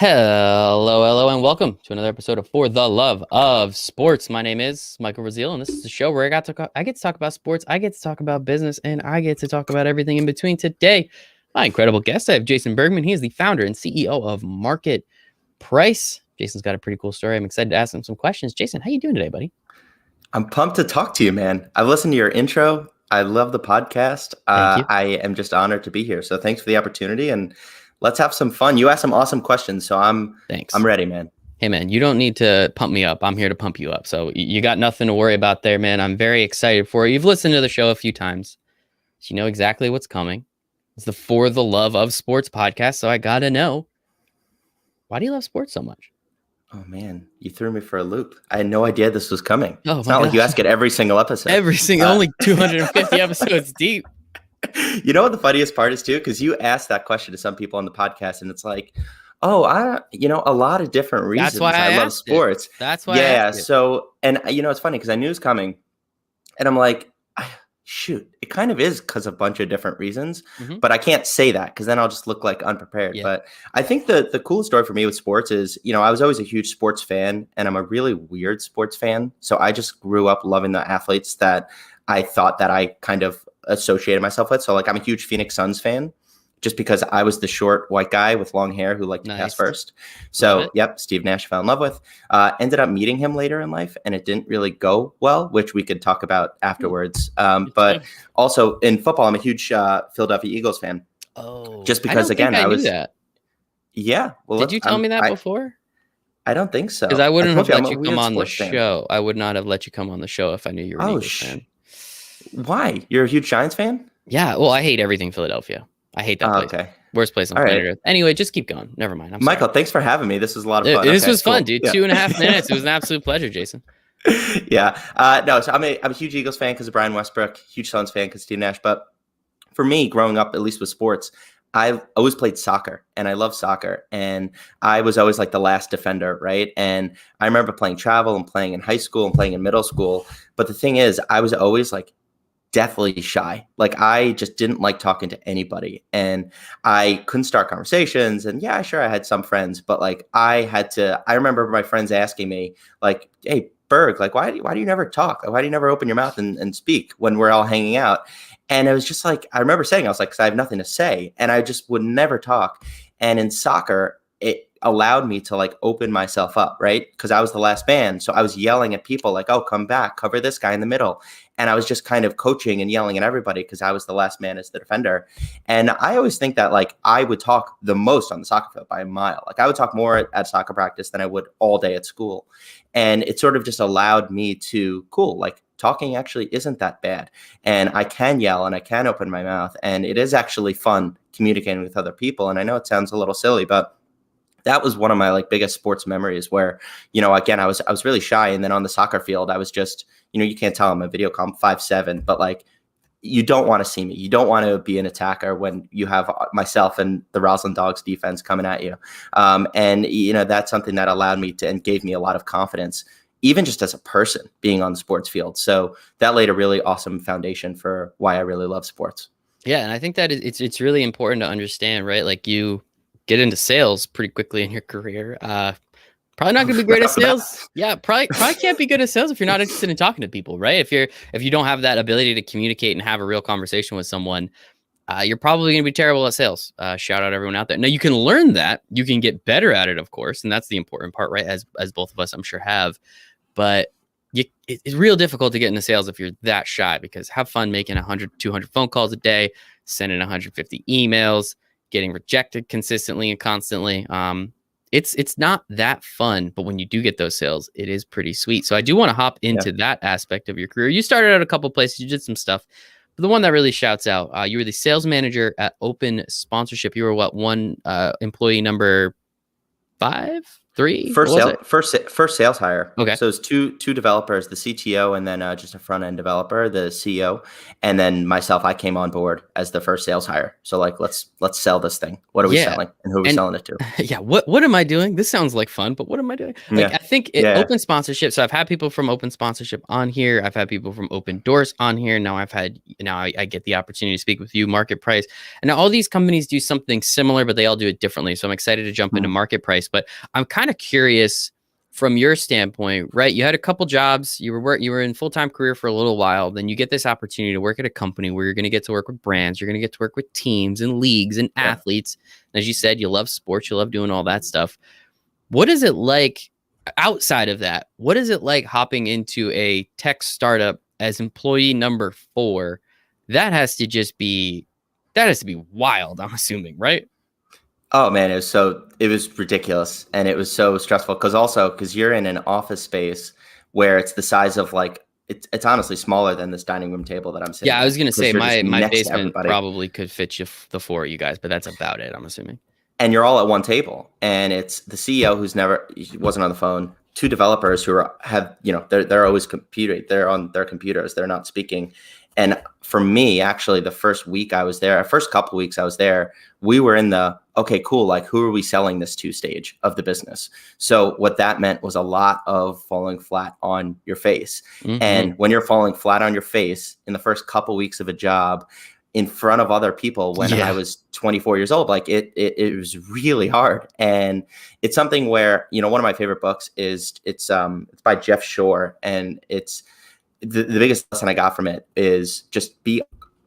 Hello, and welcome to another episode of For the Love of Sports. My name is Michael Rasile, and this is the show where I get to talk about sports, I get to talk about business, and I get to talk about everything in between. Today, my incredible guest, I have Jason Bergman. He is the founder and CEO of MarketPryce. Jason's got a pretty cool story. I'm excited to ask him some questions. Jason, how you doing today, buddy? I'm pumped to talk to you, man. I've listened to your intro. I love the podcast. Thank you. I am just honored to be here. So thanks for the opportunity, and let's have some fun. You asked some awesome questions, so I'm ready, man. Hey, man, you don't need to pump me up. I'm here to pump you up. So you got nothing to worry about there, man. I'm very excited for you. You've listened to the show a few times, so you know exactly what's coming. It's the For the Love of Sports podcast. So I got to know, why do you love sports so much? Oh, man, you threw me for a loop. I had no idea this was coming. Oh, it's not like you ask it every single episode. Only 250 episodes deep. You know what the funniest part is, too? Because you asked that question to some people on the podcast, and it's like, oh, a lot of different reasons. That's why I love sports. That's why. Yeah. So, and it's funny because I knew it was coming, and I'm like, shoot, it kind of is because of a bunch of different reasons, but I can't say that because then I'll just look like unprepared. Yeah. But I think the coolest story for me with sports is, I was always a huge sports fan, and I'm a really weird sports fan. So I just grew up loving the athletes that I thought that I kind of associated myself with. So like, I'm a huge Phoenix Suns fan, just because I was the short white guy with long hair who liked to pass first. So, yep, Steve Nash fell in love with. Ended up meeting him later in life, and it didn't really go well, which we could talk about afterwards. But also in football, I'm a huge Philadelphia Eagles fan. Oh, just because, I knew that. Yeah. Well, did you tell me that before? I don't think so. Because I wouldn't have let you come on the show. I would not have let you come on the show if I knew you were an Eagles fan. Why? You're a huge Giants fan? Yeah. Well, I hate everything Philadelphia. I hate that place. Okay. Worst place on planet Earth. Anyway, just keep going. Never mind. Michael, thanks for having me. This was a lot of fun. This was fun, dude. Yeah. 2.5 minutes. It was an absolute pleasure, Jason. Yeah. So I'm a huge Eagles fan because of Brian Westbrook, huge Suns fan because Steve Nash. But for me, growing up, at least with sports, I always played soccer, and I love soccer. And I was always like the last defender, right? And I remember playing travel and playing in high school and playing in middle school. But the thing is, I was always like deathly shy. Like, I just didn't like talking to anybody, and I couldn't start conversations. And yeah, sure, I had some friends, but like I remember my friends asking me like, hey, Berg, like, why do you never talk? Why do you never open your mouth and speak when we're all hanging out? And it was just like, I remember saying, I was like, 'cause I have nothing to say, and I just would never talk. And in soccer, it allowed me to like open myself up, right? Because I was the last man. So I was yelling at people like, oh, come back, cover this guy in the middle. And I was just kind of coaching and yelling at everybody because I was the last man as the defender. And I always think that like I would talk the most on the soccer field by a mile. Like, I would talk more at soccer practice than I would all day at school. And it sort of just allowed me to, like, talking actually isn't that bad. And I can yell and I can open my mouth. And it is actually fun communicating with other people. And I know it sounds a little silly, but that was one of my like biggest sports memories where, again, I was really shy. And then on the soccer field, I was just, you can't tell I'm a video comp 5'7", but like, you don't want to see me. You don't want to be an attacker when you have myself and the Roslyn Dogs defense coming at you. And that's something that allowed me to and gave me a lot of confidence, even just as a person being on the sports field. So that laid a really awesome foundation for why I really love sports. Yeah. And I think that it's really important to understand, right? Like, you get into sales pretty quickly in your career. Probably not going to be great at sales. Yeah, probably can't be good at sales if you're not interested in talking to people, right? If you don't have that ability to communicate and have a real conversation with someone, you're probably going to be terrible at sales. Shout out everyone out there. Now, you can learn that. You can get better at it, of course, and that's the important part, right? As both of us, I'm sure, have. But it's real difficult to get into sales if you're that shy, because have fun making 100, 200 phone calls a day, sending 150 emails, getting rejected consistently and constantly. It's not that fun, but when you do get those sales, it is pretty sweet. So I do want to hop into that aspect of your career. You started out a couple places, you did some stuff, but the one that really shouts out, you were the sales manager at Open Sponsorship. You were one employee number 5? 3? What First was sale, it? first sales hire. Okay. So it's two developers, the CTO, and then just a front end developer, the CEO, and then myself. I came on board as the first sales hire. So like, let's sell this thing. What are we Yeah. selling, and who are we And selling it to? yeah, what am I doing? This sounds like fun, but what am I doing? Like, Yeah, I think yeah. open sponsorship. So I've had people from open sponsorship on here. I've had people from Open Doors on here. Now I get the opportunity to speak with you, MarketPryce. And now all these companies do something similar, but they all do it differently. So I'm excited to jump into Mhm. MarketPryce. But I'm kind of curious from your standpoint, right? You had a couple jobs, you were in full-time career for a little while, then you get this opportunity to work at a company where you're going to get to work with brands, you're going to get to work with teams and leagues and Yeah. athletes. As you said, you love sports, you love doing all that stuff. What is it like outside of that? What is it like hopping into a tech startup as employee number 4? That has to be wild, I'm assuming, right? Oh man, it was ridiculous, and it was so stressful because you're in an office space where it's the size of like it's honestly smaller than this dining room table that I'm Yeah, sitting I was at gonna because say you're just my next to basement everybody. probably could fit you the 4 of you guys, but that's about it, I'm assuming. And you're all at one table, and it's the CEO who's never he wasn't on the phone, two developers who have they're always computing, they're on their computers, they're not speaking. And for me, actually, the first couple weeks I was there, we were in the okay, cool, like who are we selling this to stage of the business. So what that meant was a lot of falling flat on your face. Mm-hmm. And when you're falling flat on your face in the first couple weeks of a job in front of other people when I Yeah. was 24 years old, like it was really hard. And it's something where, one of my favorite books is it's by Jeff Shore, and it's the biggest lesson I got from it is just be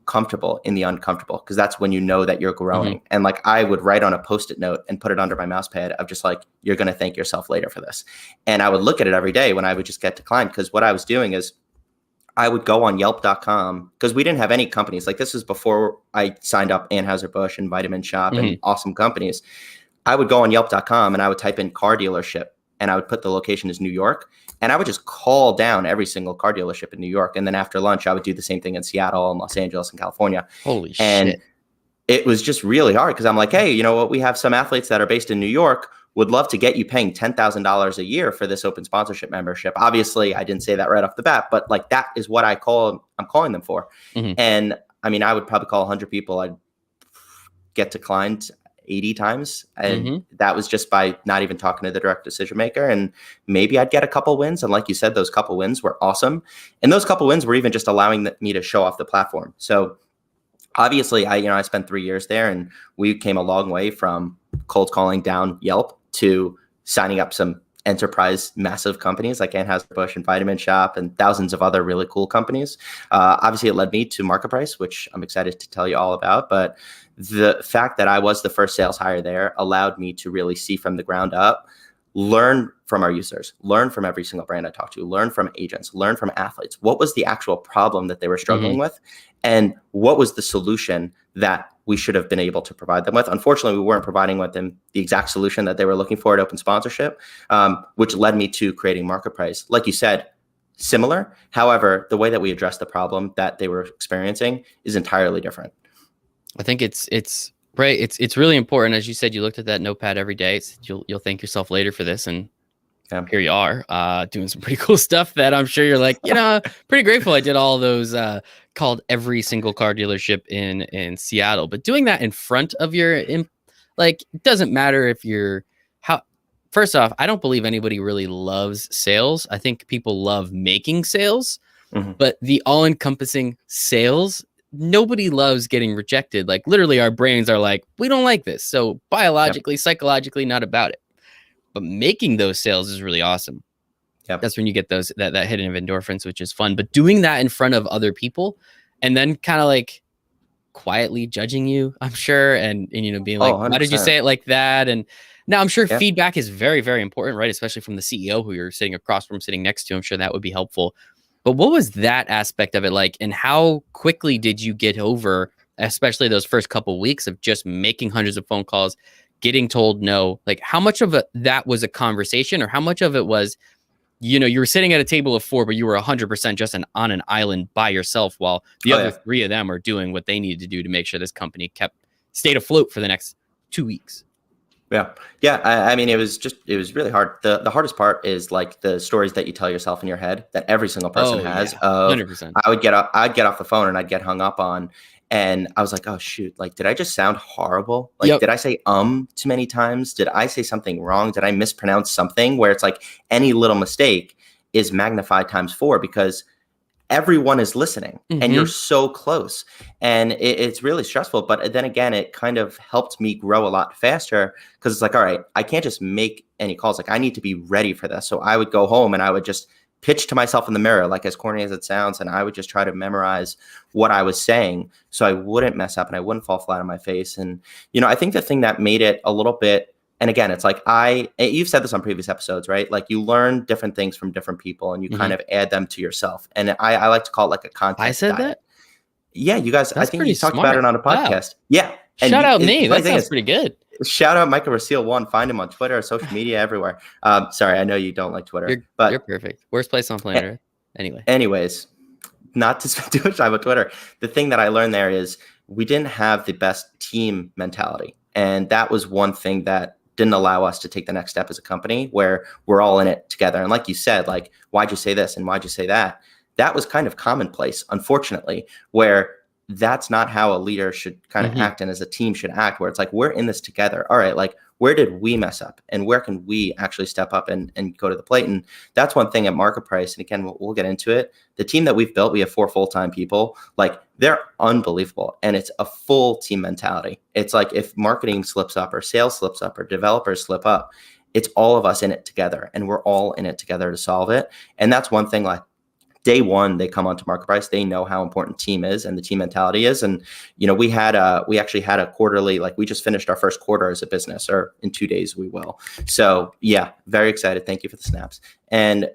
comfortable in the uncomfortable, because that's when you know that you're Mm-hmm. growing. And like I would write on a post-it note and put it under my mouse pad of just like, you're going to thank yourself later for this. And I would look at it every day when I would just get declined, because what I was doing is I would go on Yelp.com, because we didn't have any companies. Like this was before I signed up Anheuser-Busch and Vitamin Shop Mm-hmm. and awesome companies. I would go on Yelp.com and I would type in car dealership, and I would put the location as New York. And I would just call down every single car dealership in New York. And then after lunch, I would do the same thing in Seattle and Los Angeles and California. Holy And shit. it was just really hard, because I'm like, hey, you know what? We have some athletes that are based in New York, would love to get you paying $10,000 a year for this open sponsorship membership. Obviously, I didn't say that right off the bat, but like that is what I'm calling them for. Mm-hmm. And I mean, I would probably call 100 people. I'd get declined 80 times. And Mm-hmm. that was just by not even talking to the direct decision maker. And maybe I'd get a couple wins. And like you said, those couple wins were awesome. And those couple wins were even just allowing me to show off the platform. So obviously I spent 3 years there, and we came a long way from cold calling down Yelp to signing up some enterprise massive companies like Anheuser-Busch and Vitamin Shop and thousands of other really cool companies. Obviously it led me to MarketPryce, which I'm excited to tell you all about. But the fact that I was the first sales hire there allowed me to really see from the ground up, learn from our users, learn from every single brand I talked to, learn from agents, learn from athletes. What was the actual problem that they were struggling with? And what was the solution that we should have been able to provide them with? Unfortunately, we weren't providing with them the exact solution that they were looking for at open sponsorship, which led me to creating MarketPryce. Like you said, similar. However, the way that we addressed the problem that they were experiencing is entirely different. I think it's right. It's really important. As you said, you looked at that notepad every day. You'll thank yourself later for this. And here you are doing some pretty cool stuff that I'm sure you're like, pretty grateful I did all those, called every single car dealership in Seattle. But doing that in front of like, it doesn't matter if first off, I don't believe anybody really loves sales. I think people love making sales, but the all encompassing sales, nobody loves getting rejected. Like literally our brains are like, we don't like this. So biologically, psychologically, not about it. But making those sales is really awesome. Yep. That's when you get those that hidden of endorphins, which is fun. But doing that in front of other people and then kind of like quietly judging you, I'm sure, and being like, why did you say it like that? And now I'm sure feedback is very, very important, right? Especially from the CEO who you're sitting across from, sitting next to. I'm sure that would be helpful. But what was that aspect of it like, and how quickly did you get over, especially those first couple of weeks of just making hundreds of phone calls, getting told no? Like, how much of that was a conversation, or how much of it was, you were sitting at a table of 4, but you were 100% just on an island by yourself, while the other 3 of them are doing what they needed to do to make sure this company stayed afloat for the next 2 weeks? Yeah. Yeah. I mean, it was really hard. The hardest part is like the stories that you tell yourself in your head that every single person Oh has yeah, of 100%. I'd get off the phone and I'd get hung up on. And I was like, oh shoot, like, did I just sound horrible? Like, Yep. did I say too many times? Did I say something wrong? Did I mispronounce something where it's like any little mistake is magnified times four because everyone is listening and you're Hmm. so close, and it's really stressful. But then again, it kind of helped me grow a lot faster because it's like, all right, I can't just make any calls. Like, I need to be ready for this. So I would go home and I would just pitch to myself in the mirror, like, as corny as it sounds, and I would just try to memorize what I was saying so I wouldn't mess up and I wouldn't fall flat on my face. And I think the thing that made it a little bit, and again, it's like, you've said this on previous episodes, right? Like, you learn different things from different people and you Hmm. kind of add them to yourself. And I like to call it like a I content said diet. that. Yeah, you guys, I That's think pretty you talked about smart. it on a Wow. podcast. Yeah. And Shout out the me. funny That thing sounds is, pretty good. shout out Michael Rasile one, find him on Twitter, social media, everywhere. Sorry, I know you don't like Twitter, You're but perfect. Worst place on planet Earth. Anyway. anyways, not to spend too much time on Twitter, the thing that I learned there is we didn't have the best team mentality. And that was one thing that didn't allow us to take the next step as a company where we're all in it together. And like you said, like, why'd you say this and why'd you say that? That was kind of commonplace, unfortunately, where that's not how a leader should kind of Hmm. act and as a team should act, where it's like, we're in this together. All right, like, where did we mess up and where can we actually step up and go to the plate? And that's one thing at MarketPryce. And again, we'll get into it. The team that we've built, we have 4 full-time people. Like, they're unbelievable. And it's a full team mentality. It's like, if marketing slips up or sales slips up or developers slip up, it's all of us in it together and we're all in it together to solve it. And that's one thing, like, day one, they come onto MarketPryce, they know how important team is and the team mentality is. And, we actually had a quarterly, like, we just finished our first quarter as a business, or in 2 days we will. So yeah, very excited. Thank you for the snaps. And,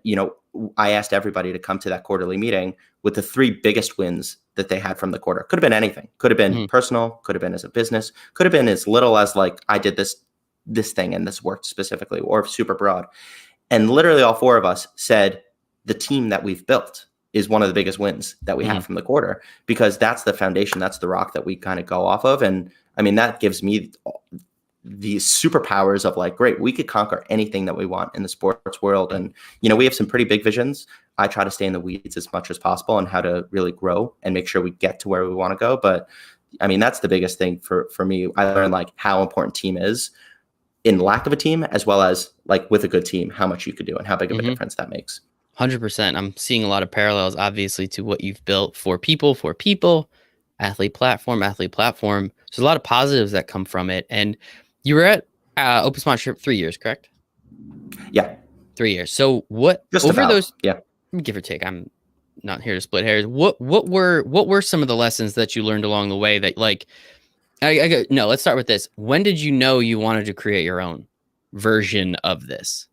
I asked everybody to come to that quarterly meeting with the 3 biggest wins that they had from the quarter. Could have been anything. Could have been Hmm. personal, could have been as a business, could have been as little as, like, I did this thing and this worked specifically, or super broad. And literally all 4 of us said the team that we've built is one of the biggest wins that we Hmm. have from the quarter, because that's the foundation, that's the rock that we kind of go off of. And I mean, that gives me these superpowers of, like, great, we could conquer anything that we want in the sports world. And, we have some pretty big visions. I try to stay in the weeds as much as possible and how to really grow and make sure we get to where we want to go. But I mean, that's the biggest thing for me. I learned, like, how important team is in lack of a team, as well as, like, with a good team, how much you could do and how big of a Hmm. difference that makes. 100%. I'm seeing a lot of parallels, obviously, to what you've built for people, athlete platform. There's a lot of positives that come from it. And you were at Open Sponsorship 3 years, correct? Yeah. 3 years. So what Just over about. those, Yeah. give or take, I'm not here to split hairs. What were some of the lessons that you learned along the way that, like, no, let's start with this. When did you know you wanted to create your own version of this?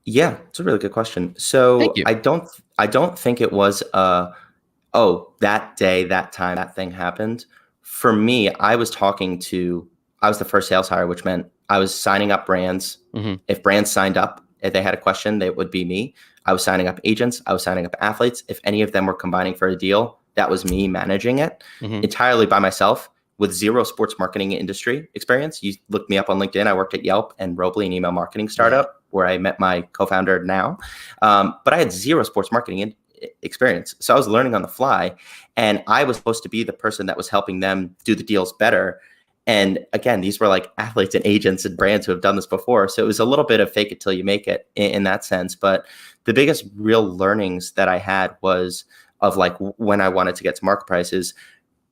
Yeah, it's a really good question. Thank So you. I don't think it was oh, that day, that time, that thing happened. For me, I was the first sales hire, which meant I was signing up brands. Hmm. If brands signed up, if they had a question, they would be me. I was signing up agents, I was signing up athletes. If any of them were combining for a deal, that was me managing it Hmm. entirely by myself with zero sports marketing industry experience. You look me up on LinkedIn. I worked at Yelp and Robly, an email marketing startup where I met my co-founder now. But I had zero sports marketing experience. So I was learning on the fly, and I was supposed to be the person that was helping them do the deals better. And again, these were like athletes and agents and brands who have done this before. So it was a little bit of fake it till you make it in that sense. But the biggest real learnings that I had was of, like, when I wanted to get to MarketPryce is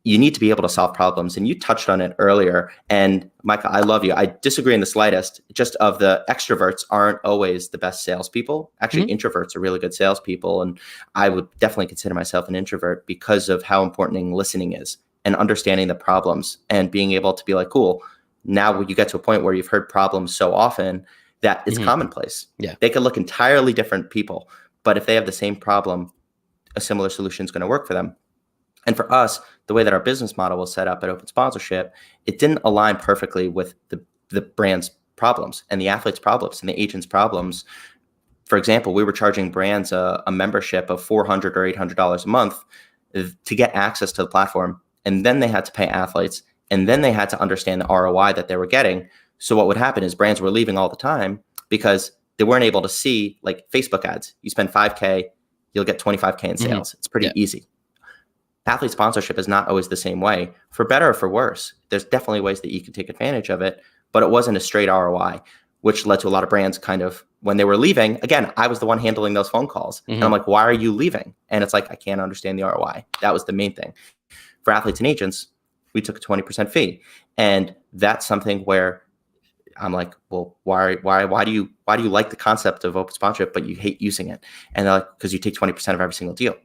you need to be able to solve problems. And you touched on it earlier. And Michael, I love you. I disagree in the slightest. Just of the extroverts aren't always the best salespeople. Actually, introverts are really good salespeople. And I would definitely consider myself an introvert because of how important listening is and understanding the problems and being able to be like, cool, now you get to a point where you've heard problems so often that it's Hmm. commonplace. Yeah. They could look entirely different people, but if they have the same problem, a similar solution is going to work for them. And for us, the way that our business model was set up at Open Sponsorship, it didn't align perfectly with the brand's problems and the athletes' problems and the agents' problems. For example, we were charging brands a membership of $400 or $800 a month to get access to the platform. And then they had to pay athletes. And then they had to understand the ROI that they were getting. So what would happen is brands were leaving all the time because they weren't able to see like Facebook ads. You spend 5K, you'll get 25K in sales. It's pretty easy. Athlete sponsorship is not always the same way, for better or for worse. There's definitely ways that you can take advantage of it, but it wasn't a straight ROI, which led to a lot of brands kind of, when they were leaving, again, I was the one handling those phone calls. And I'm like, why are you leaving? And it's like, I can't understand the ROI. That was the main thing. For athletes and agents, we took a 20% fee. And that's something where I'm like, well, why do you like the concept of open sponsorship, but you hate using it? And they're like, because you take 20% of every single deal.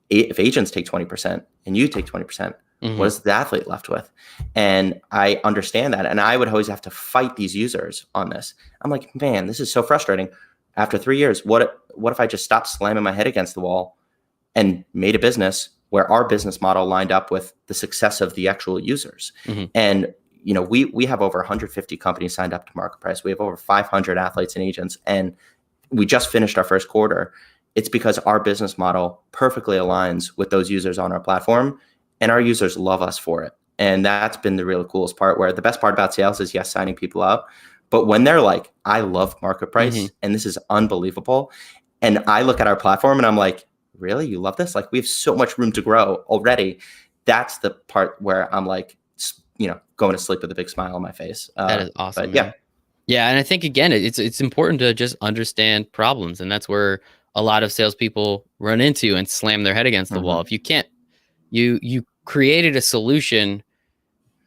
If agents take 20% and you take 20%, what is the athlete left with? And I understand that. And I would always have to fight these users on this. I'm like, man, this is so frustrating. After 3 years, what if I just stopped slamming my head against the wall and made a business where our business model lined up with the success of the actual users? And you know, we have over 150 companies signed up to MarketPryce. We have over 500 athletes and agents, and we just finished our first quarter. It's because our business model perfectly aligns with those users on our platform, and our users love us for it. And that's been the really coolest part, where the best part about sales is, yes, signing people up, but when they're like, I love MarketPryce and this is unbelievable. And I look at our platform and I'm like, really? You love this? Like, we have so much room to grow already. That's the part where I'm like, you know, going to sleep with a big smile on my face. That is awesome. But yeah. Yeah. And I think, again, it's important to just understand problems. And that's where a lot of salespeople run into and slam their head against the wall. If you can't, you created a solution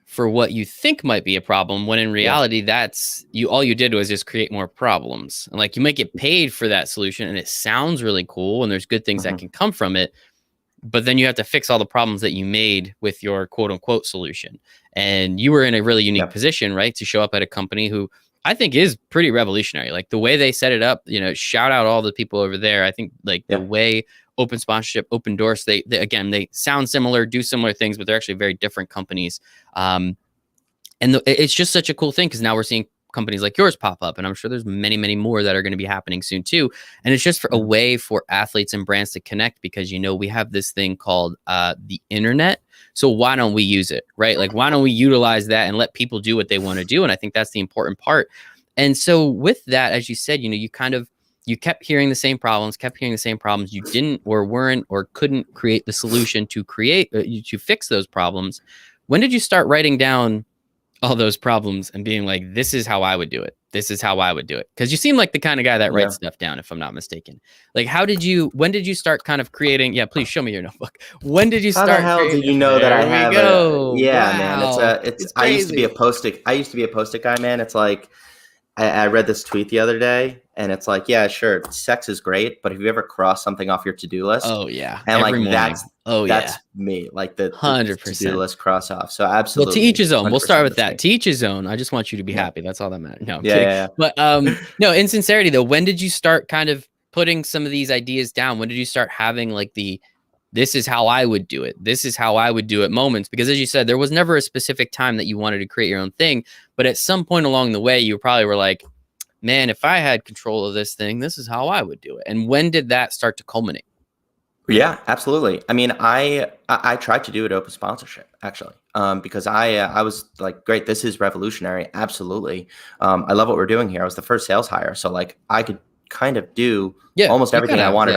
for what you think might be a problem, when in reality, that's all you did was just create more problems. And like, you might get paid for that solution and it sounds really cool and there's good things that can come from it, but then you have to fix all the problems that you made with your quote unquote solution. And you were in a really unique position, right? To show up at a company who I think is pretty revolutionary. Like, the way they set it up, you know, shout out all the people over there. I think like the way open sponsorship, open doors, they again, they sound similar, do similar things, but they're actually very different companies. And it's just such a cool thing, because now we're seeing companies like yours pop up, and I'm sure there's many, many more that are going to be happening soon too. And it's just for a way for athletes and brands to connect, because, you know, we have this thing called the internet. So why don't we use it, right? Like, why don't we utilize that and let people do what they want to do? And I think that's the important part. And so with that, as you said, you know, you kept hearing the same problems, You didn't or weren't or couldn't create the solution to fix those problems. When did you start writing down all those problems and being like, this is how I would do it? This is how I would do it. Because you seem like the kind of guy that writes stuff down, if I'm not mistaken. Like, when did you start kind of creating? Yeah, please show me your notebook. When did you start? How the hell did you know that I have man? Wow. It's I used to be a Post-it guy, man. It's like, I read this tweet the other day, and it's like, yeah, sure, sex is great, but have you ever crossed something off your to-do list? Oh yeah, and every morning. That's me, like the 100% to-do list cross off. So absolutely. Well, to each his own. We'll start with that. To each his own. I just want you to be happy. That's all that matters. No, I'm kidding. Yeah. But no, in sincerity though, when did you start kind of putting some of these ideas down? When did you start having like this is how I would do it, this is how I would do it moments? Because as you said, there was never a specific time that you wanted to create your own thing, but at some point along the way, you probably were like, man, if I had control of this thing, this is how I would do it. And when did that start to culminate? Yeah, absolutely. I mean, I tried to do it open sponsorship, actually, because I was like, great, this is revolutionary. Absolutely. I love what we're doing here. I was the first sales hire. So like, I could kind of do almost everything I wanted,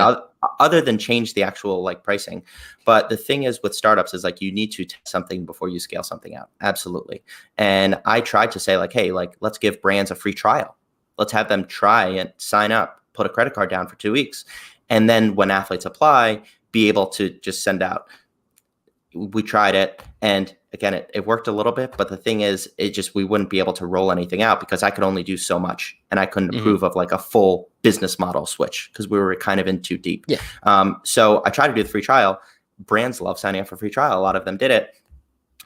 other than change the actual like pricing. But the thing is with startups is like, you need to test something before you scale something out. Absolutely. And I tried to say like, hey, like, let's give brands a free trial. Let's have them try and sign up, put a credit card down for 2 weeks. And then when athletes apply, be able to just send out. We tried it. And again, it worked a little bit. But the thing is, we wouldn't be able to roll anything out because I could only do so much. And I couldn't approve of like a full business model switch because we were kind of in too deep. Yeah. So I tried to do the free trial. Brands love signing up for free trial. A lot of them did it.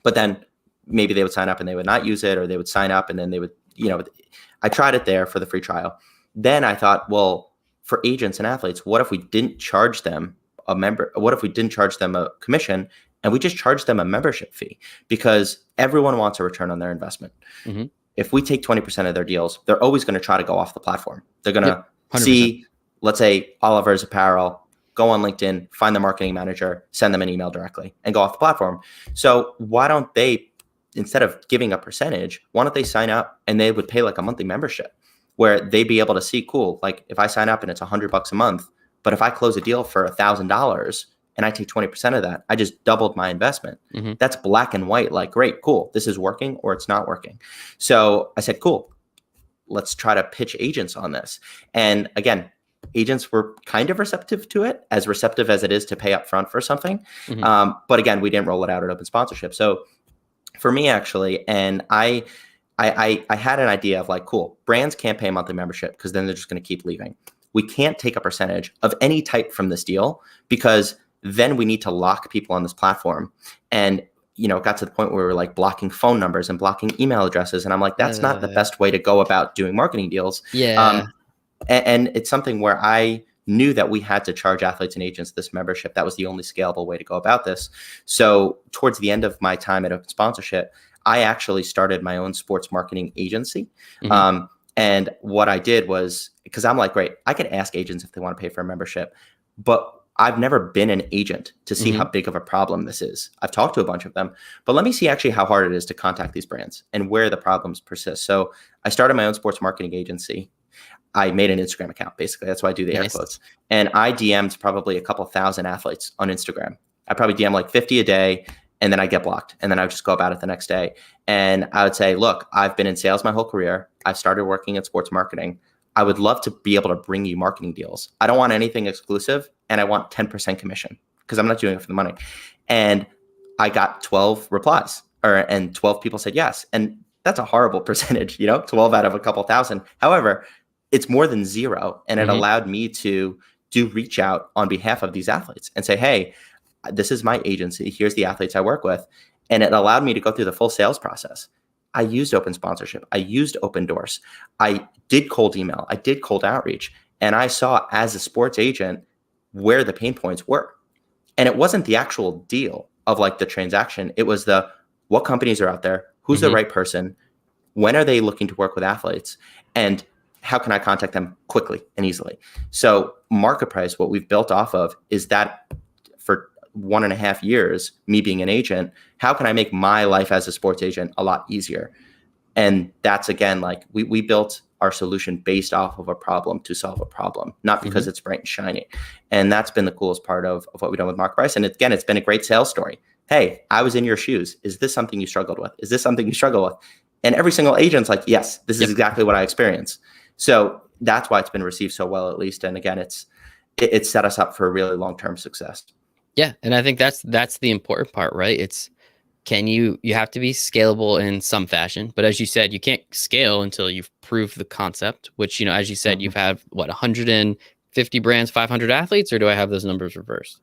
But then maybe they would sign up and they would not use it, or they would sign up and then they would, you know, I tried it there for the free trial. Then I thought, well, for agents and athletes, what if we didn't charge them what if we didn't charge them a commission and we just charge them a membership fee? Because everyone wants a return on their investment. If we take 20% of their deals, they're always going to try to go off the platform. They're going to see, let's say, Oliver's Apparel, go on LinkedIn, find the marketing manager, send them an email directly and go off the platform. So why don't they instead of giving a percentage, why don't they sign up and they would pay like a monthly membership where they'd be able to see, cool, like if I sign up and it's $100 a month, but if I close a deal for $1,000 and I take 20% of that, I just doubled my investment. Mm-hmm. That's black and white, like, great, cool, this is working or it's not working. So I said, cool, let's try to pitch agents on this. And again, agents were kind of receptive to it, as receptive as it is to pay up front for something. Mm-hmm. But again, we didn't roll it out at open sponsorship. So for me, actually, and I had an idea of like, cool, brands can't pay a monthly membership because then they're just going to keep leaving. We can't take a percentage of any type from this deal because then we need to lock people on this platform. And, it got to the point where we were like blocking phone numbers and blocking email addresses. And I'm like, that's not the best way to go about doing marketing deals. Yeah. And it's something where I knew that we had to charge athletes and agents this membership. That was the only scalable way to go about this. So towards the end of my time at open sponsorship, I actually started my own sports marketing agency. Mm-hmm. And what I did was, because I'm like, great, I can ask agents if they want to pay for a membership, but I've never been an agent to see how big of a problem this is. I've talked to a bunch of them, but let me see actually how hard it is to contact these brands and where the problems persist. So I started my own sports marketing agency. I made an Instagram account, basically. That's why I do the air quotes. And I DM'd probably a couple thousand athletes on Instagram. I probably DM like 50 a day, and then I get blocked. And then I would just go about it the next day. And I would say, look, I've been in sales my whole career. I've started working in sports marketing. I would love to be able to bring you marketing deals. I don't want anything exclusive, and I want 10% commission because I'm not doing it for the money. And I got 12 replies, and 12 people said yes. And that's a horrible percentage, 12 out of a couple thousand. However, it's more than zero. And it allowed me to do reach out on behalf of these athletes and say, hey, this is my agency. Here's the athletes I work with. And it allowed me to go through the full sales process. I used open sponsorship. I used open doors. I did cold email. I did cold outreach. And I saw as a sports agent where the pain points were. And it wasn't the actual deal of like the transaction. It was what companies are out there, who's the right person, when are they looking to work with athletes, and how can I contact them quickly and easily? So MarketPryce, what we've built off of is that for 1.5 years, me being an agent, how can I make my life as a sports agent a lot easier? And that's, again, like we built our solution based off of a problem to solve a problem, not because it's bright and shiny. And that's been the coolest part of what we've done with MarketPryce. And again, it's been a great sales story. Hey, I was in your shoes. Is this something you struggled with? Is this something you struggle with? And every single agent's like, yes, this is exactly what I experienced. So that's why it's been received so well, at least. And again, it's set us up for a really long-term success. Yeah. And I think that's the important part, right? It's, you have to be scalable in some fashion, but as you said, you can't scale until you've proved the concept, which, as you said, you've had 150 brands, 500 athletes, or do I have those numbers reversed?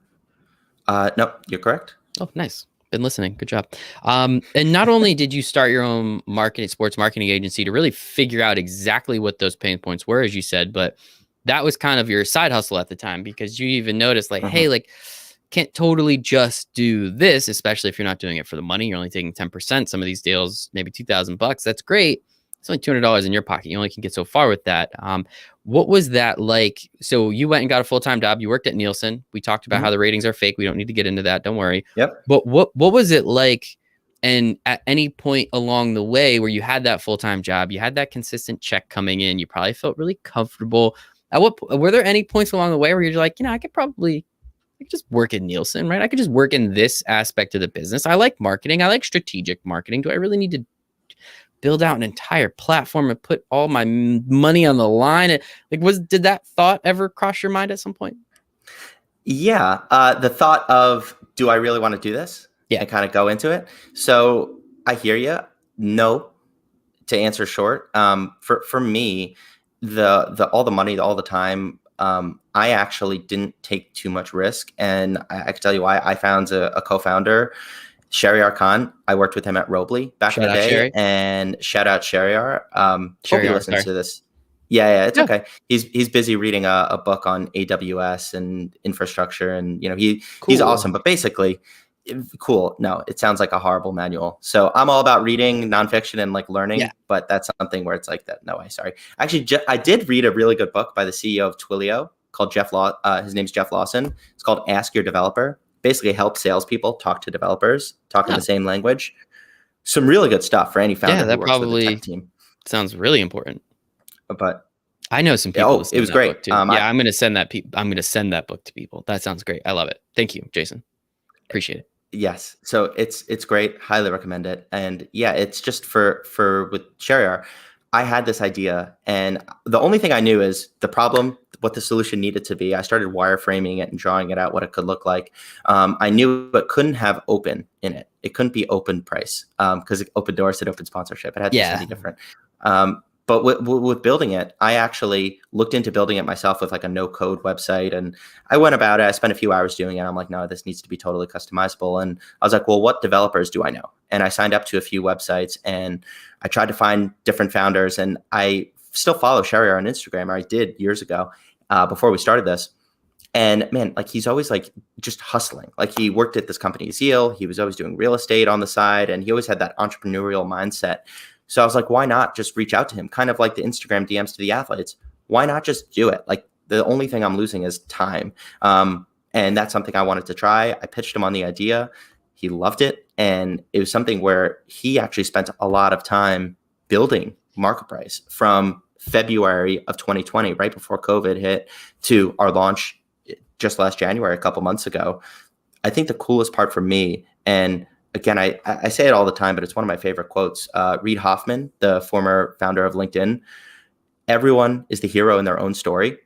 No, you're correct. Oh, nice. Been listening. Good job. And not only did you start your own sports marketing agency to really figure out exactly what those pain points were, as you said, but that was kind of your side hustle at the time, because you even noticed like, hey, like, can't totally just do this, especially if you're not doing it for the money. You're only taking 10%. Some of these deals, maybe $2,000. That's great. It's only $200 in your pocket. You only can get so far with that. What was that like? So you went and got a full-time job. You worked at Nielsen. We talked about how the ratings are fake. We don't need to get into that. Don't worry. Yep. But what was it like? And at any point along the way where you had that full-time job, you had that consistent check coming in, you probably felt really comfortable. Were there any points along the way where you're like, I could just work at Nielsen, right? I could just work in this aspect of the business. I like marketing. I like strategic marketing. Do I really need to build out an entire platform and put all my money on the line? Did that thought ever cross your mind at some point? Yeah. The thought of, do I really want to do this? Yeah. And kind of go into it. So I hear you. No, to answer short. For me, all the money, all the time, I actually didn't take too much risk. And I can tell you why. I found a co-founder, Shahryar Khan. I worked with him at Robley back in the day. Sherry. And shout out Shahryar. Hope he listens to this. Yeah, it's okay. He's busy reading a book on AWS and infrastructure, and he's awesome. But basically, cool. No, it sounds like a horrible manual. So I'm all about reading nonfiction and like learning, but that's something where it's like that. No way, sorry. Actually, I did read a really good book by the CEO of Twilio called his name's Jeff Lawson. It's called Ask Your Developer. Basically helps salespeople talk to developers, talk in the same language. some really good stuff for any founder Yeah, who that works with a tech probably team. sounds really important. But I know some people who it send was that great. book too. Yeah, I'm gonna send that. I'm gonna send that book to people. That sounds great. I love it. Thank you, Jason. Appreciate it. Yes. So it's great. Highly recommend it. And yeah, it's just for with Shariar, I had this idea, and the only thing I knew is the problem, what the solution needed to be. I started wireframing it and drawing it out what it could look like. I knew it couldn't have open in it. It couldn't be open price because open doors and open sponsorship. It had to be Yeah. something different. But with building it, I actually looked into building it myself with like a no code website, and I went about it. I spent a few hours doing it. I'm like, no, this needs to be totally customizable. And I was like, well, what developers do I know? And I signed up to a few websites, and I tried to find different founders. And I still follow Shariar on Instagram, or I did years ago before we started this. And man, like he's always like just hustling. Like he worked at this company, Zeal. He was always doing real estate on the side, and he always had that entrepreneurial mindset. So I was like, why not just reach out to him? Kind of like the Instagram DMs to the athletes. Why not just do it? Like the only thing I'm losing is time. And that's something I wanted to try. I pitched him on the idea. He loved it. And it was something where he actually spent a lot of time building MarketPryce from February of 2020, right before COVID hit, to our launch just last January, a couple months ago. I think the coolest part for me, and again, I say it all the time, but it's one of my favorite quotes. Reid Hoffman, the former founder of LinkedIn, everyone is the hero in their own story.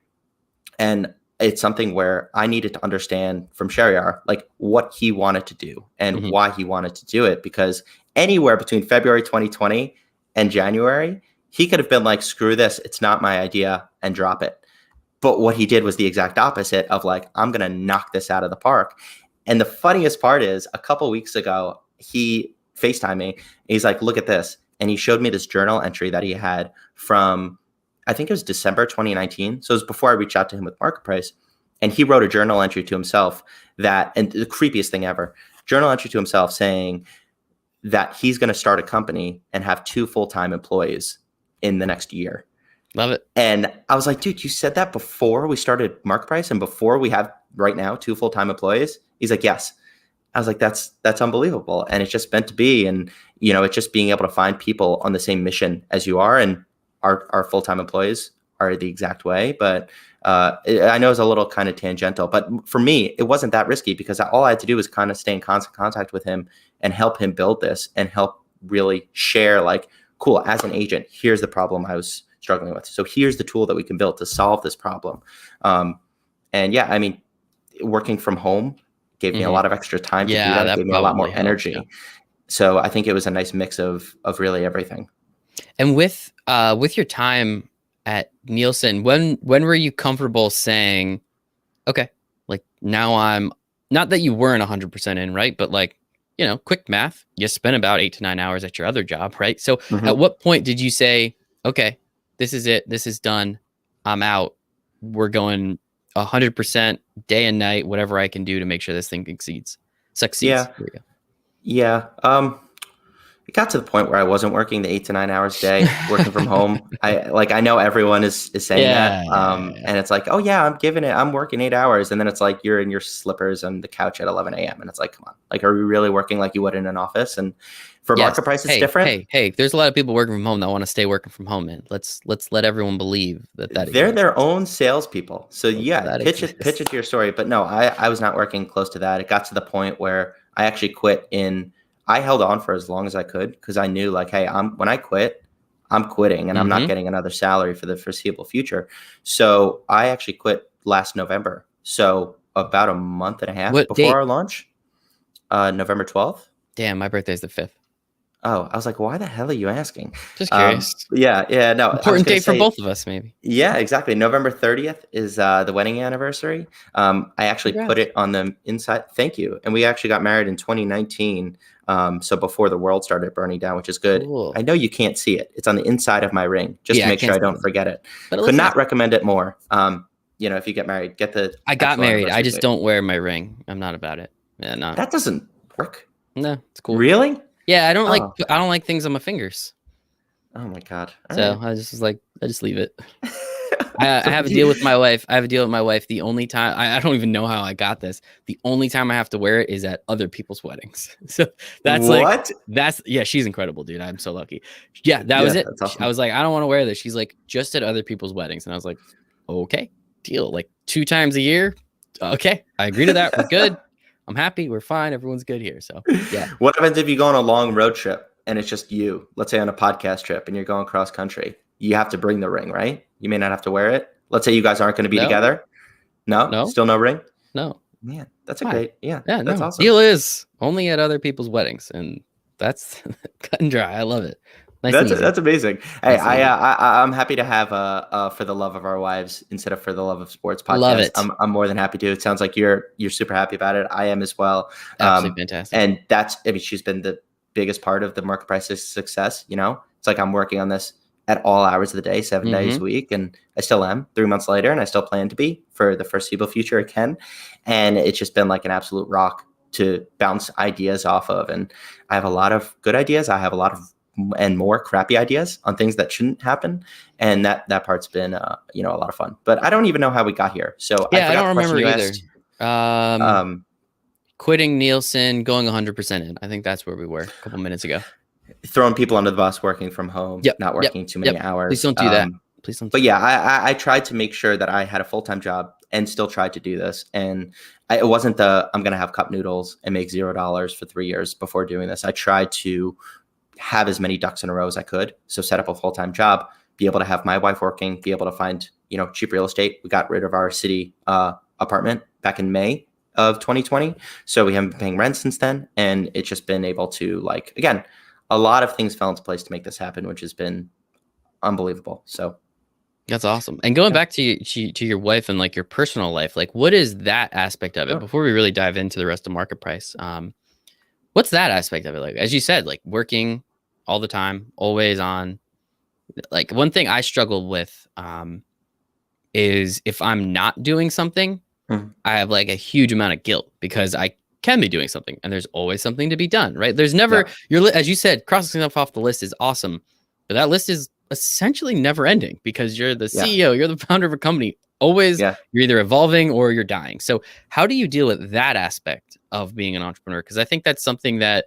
And it's something where I needed to understand from Shariar, like what he wanted to do and why he wanted to do it. Because anywhere between February 2020 and January, he could have been like, screw this, it's not my idea, and drop it. But what he did was the exact opposite of like, I'm going to knock this out of the park. And the funniest part is a couple weeks ago, he FaceTimed me. He's like, look at this. And he showed me this journal entry that he had from, I think it was December 2019. So it was before I reached out to him with MarketPryce. And he wrote a journal entry to himself that, and the creepiest thing ever, journal entry to himself saying that he's going to start a company and have 2 full-time employees in the next year. Love it. And I was like, dude, you said that before we started MarketPryce and before we have right now 2 full-time employees? He's like, yes. I was like, that's unbelievable. And it's just meant to be. And, you know, it's just being able to find people on the same mission as you are. And our full-time employees are the exact way. But I know it's a little kind of tangential, but for me, it wasn't that risky because all I had to do was kind of stay in constant contact with him and help him build this and help really share like, cool, as an agent, here's the problem I was struggling with. So here's the tool that we can build to solve this problem. And yeah, I mean, working from home gave me a lot of extra time to do that. It gave me a lot more energy. Yeah. So I think it was a nice mix of really everything. And with your time at Nielsen, when were you comfortable saying, okay, like now I'm, not that you weren't 100% in, right? But like, you know, quick math, you spent about 8 to 9 hours at your other job, right? So at what point did you say, okay, this is it, this is done, I'm out, we're going 100% day and night, whatever I can do to make sure this thing succeeds? Yeah. Yeah. It got to the point where I wasn't working the 8 to 9 hours a day, working from home. I know everyone is saying that. And it's like, oh yeah, I'm working 8 hours. And then it's like, you're in your slippers on the couch at 11 a.m. And it's like, come on, like, are we really working like you would in an office? And for MarketPryce, it's different. Hey, there's a lot of people working from home that want to stay working from home, man. Let's let everyone believe that they're exists. their own salespeople. So yeah, pitch it to your story. But no, I was not working close to that. It got to the point where I actually quit I held on for as long as I could because I knew like, hey, when I quit, I'm quitting and I'm not getting another salary for the foreseeable future. So I actually quit last November. So about a month and a half before our launch, November 12th. Damn, my birthday's the 5th. Oh, I was like, why the hell are you asking? Just curious. Yeah, no. Important date for both of us, maybe. Yeah, exactly. November 30th is the wedding anniversary. I actually put it on the inside. Thank you. And we actually got married in 2019. So before the world started burning down, which is good. Cool. I know you can't see it. It's on the inside of my ring, just to make sure I don't forget it. Could not recommend it more. You know, if you get married, get the. I got married. I just don't wear my ring. I'm not about it. Yeah, no. That doesn't work. No, it's cool. Really? Yeah, I don't like things on my fingers. Oh my God. All right. I just was like, I just leave it. I So have a deal with my wife. I have a deal with my wife. The only time I don't even know how I got this. The only time I have to wear it is at other people's weddings. So that's like what? yeah, she's incredible, dude. I'm so lucky. Yeah, that was Yeah, it. that's I awesome. was like, I don't want to wear this. She's like, just at other people's weddings, and I was like, okay, deal. Like 2 times a year. Okay, I agree to that. We're good. I'm happy. We're fine. Everyone's good here. So yeah. What happens if you go on a long road trip and it's just you? Let's say on a podcast trip and you're going cross country. You have to bring the ring, right? You may not have to wear it. Let's say you guys aren't going to be No, together. No, no, still no ring. no. Man, that's a Why? great. Yeah, Yeah, that's no. awesome. Deal is only at other people's weddings, and that's cut and dry. I love it. Nice and easy. That's amazing. Hey, Nice and easy. I'm happy to have for the love of our wives instead of for the love of sports Love podcast. it. I'm more than happy to. It sounds like you're super happy about it. I am as well. Absolutely fantastic. And that's, I mean, she's been the biggest part of the MarketPryce's success. You know, it's like I'm working on this at all hours of the day, 7 days a week, and I still am 3 months later, and I still plan to be for the foreseeable future again. And it's just been like an absolute rock to bounce ideas off of. And I have a lot of good ideas. I have a lot of and more crappy ideas on things that shouldn't happen, and that part's been a lot of fun. But I don't even know how we got here. So Yeah, I forgot don't the question remember you either. asked. Quitting Nielsen, going 100% in. I think that's where we were a couple minutes ago. Throwing people under the bus, working from home, Yep. not working too many hours. Please don't do that. Please don't. But yeah, I tried to make sure that I had a full-time job and still tried to do this. And it wasn't I'm going to have cup noodles and make $0 for 3 years before doing this. I tried to have as many ducks in a row as I could. So set up a full-time job, be able to have my wife working, be able to find, cheap real estate. We got rid of our city apartment back in May of 2020. So we haven't been paying rent since then. And it's just been able to, again, a lot of things fell into place to make this happen, which has been unbelievable. So that's awesome. And going back to your wife and like your personal life, like what is that aspect of it? Sure. Before we really dive into the rest of MarketPryce, what's that aspect of it? Like, as you said, like working all the time, always on. Like one thing I struggle with is if I'm not doing something, I have like a huge amount of guilt because I can be doing something and there's always something to be done, right? There's never, as you said, crossing stuff off the list is awesome, but that list is essentially never ending because you're the CEO, you're the founder of a company. Always, you're either evolving or you're dying. So how do you deal with that aspect of being an entrepreneur? Because I think that's something that,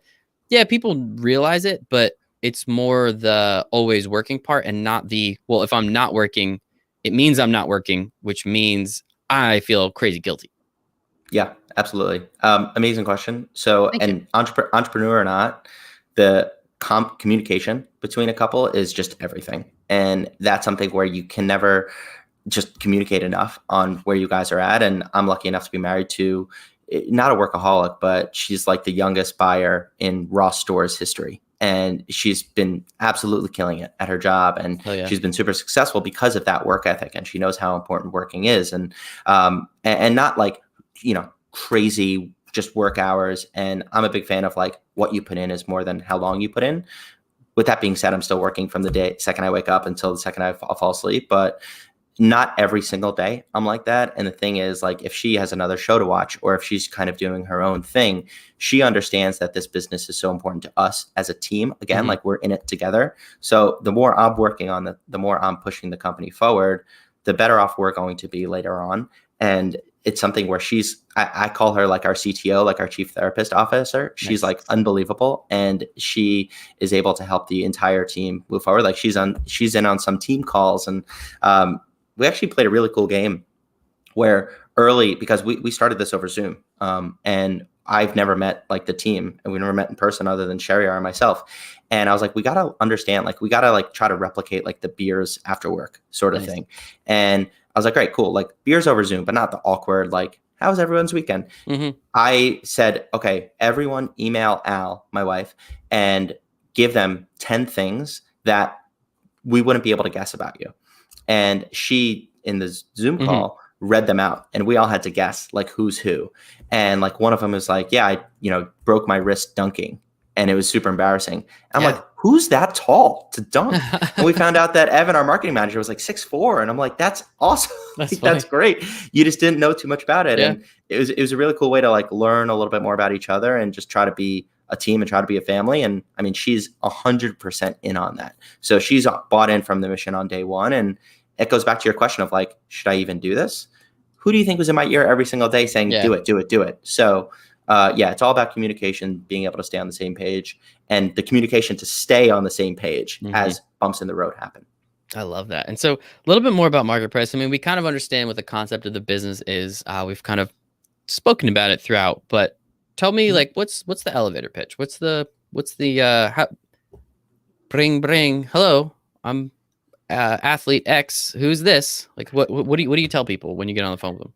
people realize it, but it's more the always working part and not the, well, if I'm not working, it means I'm not working, which means I feel crazy guilty. Yeah, absolutely. Amazing question. So, and entrepreneur or not, the communication between a couple is just everything. And that's something where you can never just communicate enough on where you guys are at. And I'm lucky enough to be married to not a workaholic, but she's like the youngest buyer in Ross Stores history. And she's been absolutely killing it at her job. And she's been super successful because of that work ethic. And she knows how important working is. And not like, crazy just work hours. And I'm a big fan of like what you put in is more than how long you put in. With that being said, I'm still working from the second I wake up until the second I fall asleep. But not every single day I'm like that. And the thing is, like, if she has another show to watch or if she's kind of doing her own thing, she understands that this business is so important to us as a team. Again, like we're in it together. So the more I'm working on the more I'm pushing the company forward, the better off we're going to be later on. And it's something where I call her like our CTO, like our chief therapist officer. She's like unbelievable. And she is able to help the entire team move forward. Like she's in on some team calls. And we actually played a really cool game where early, because we started this over Zoom, and I've never met like the team, and we never met in person other than Sherry and myself. And I was like, we got to understand, like, we got to like try to replicate like the beers after work sort of thing. And I was like, great, cool. Like beers over Zoom, but not the awkward, like, how was everyone's weekend? I said, okay, everyone email Al, my wife, and give them 10 things that we wouldn't be able to guess about you. And she, in the Zoom call, read them out, and we all had to guess like who's who. And like one of them was like, yeah, I broke my wrist dunking, and it was super embarrassing. And I'm like, who's that tall to dunk? And we found out that Evan, our marketing manager, was like 6'4", and I'm like, that's awesome. That's great. You just didn't know too much about it. And it was a really cool way to like learn a little bit more about each other and just try to be a team and try to be a family. And I mean, she's 100% in on that. So she's bought in from the mission on day one. And it goes back to your question of like, should I even do this? Who do you think was in my ear every single day saying, Yeah. do it, do it, do it? So yeah, it's all about communication, being able to stay on the same page, and the communication to stay on the same page as bumps in the road happen. I love that. And so a little bit more about MarketPryce. I mean, we kind of understand what the concept of the business is. We've kind of spoken about it throughout, but tell me, like, what's the elevator pitch? What's the bring? Hello, I'm athlete X. Who's this? Like, what do you tell people when you get on the phone with them?